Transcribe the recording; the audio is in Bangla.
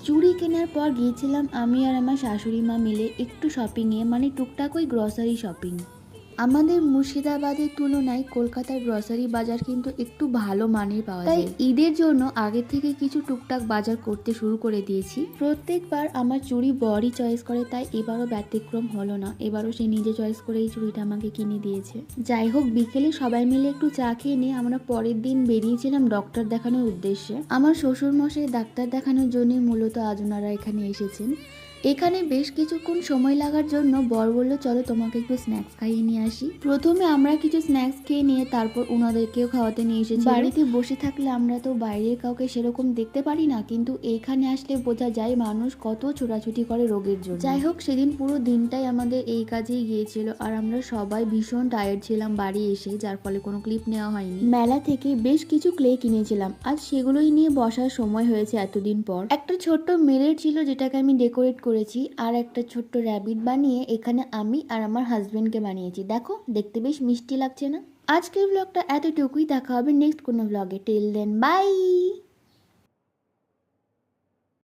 চুড়ি কেনার পর গিয়েছিলাম আমি আর আমার শাশুড়ি মা মিলে একটু শপিংয়ে, মানে টুকটাক ওই গ্রসারি শপিং। আমাদের মুর্শিদাবাদের তুলনায় কলকাতার গ্রসারি বাজার কিন্তু একটু ভালো মানের পাওয়া যায়। তাই ঈদের জন্য আগে থেকে কিছু টুকটাক বাজার করতে শুরু করে দিয়েছি। প্রত্যেকবার আমার চুড়ি বরই চয়েস করে, তাই এবারও ব্যতিক্রম হলো না। এবারও সে নিজে চয়েস করে এই চুড়িটা আমাকে কিনে দিয়েছে। যাই হোক, বিকেলে সবাই মিলে একটু চা খেয়ে নিয়ে আমরা পরের দিন বেরিয়েছিলাম ডক্টর দেখানোর উদ্দেশ্যে। আমার শ্বশুর মশাই ডাক্তার দেখানোর জন্যই মূলত আজ ওনারা এখানে এসেছেন। এখানে বেশ কিছুক্ষণ সময় লাগার জন্য বর বলল, চলো তোমাকে একটু স্ন্যাক্স খাইয়ে নিয়ে আসি। প্রথমে আমরা কিছু স্ন্যাক্স খেয়ে নিয়ে তারপর ওনাদেরকেও খাওয়াতে নিয়ে এসেছি। বাড়িতে বসে থাকলে আমরা তো বাইরের কাউকে সেরকম দেখতে পারি না, কিন্তু এইখানে আসলে বোঝা যায় মানুষ কত ছোটাছুটি করে রোগের জন্য। যাই হোক, সেদিন পুরো দিনটাই আমাদের এই কাজেই গিয়েছিল আর আমরা সবাই ভীষণ টায়ার্ড ছিলাম বাড়ি এসে, যার ফলে কোনো ক্লিপ নেওয়া হয়নি। মেলা থেকে বেশ কিছু ক্লে কিনেছিলাম, আজ সেগুলোই নিয়ে বসার সময় হয়েছে এতদিন পর। একটা ছোট্ট মিরর ছিল যেটাকে আমি ডেকোরেট করেছি, আর একটা ছোট্ট র্যাবিট বানিয়ে এখানে আমি আর আমার হাজবেন্ডকে বানিয়েছি। দেখো, দেখতে বেশ মিষ্টি লাগছে না? আজকের ব্লগটা এতটুকুই, দেখা হবে নেক্সট কোনো ব্লগে। Till then, by.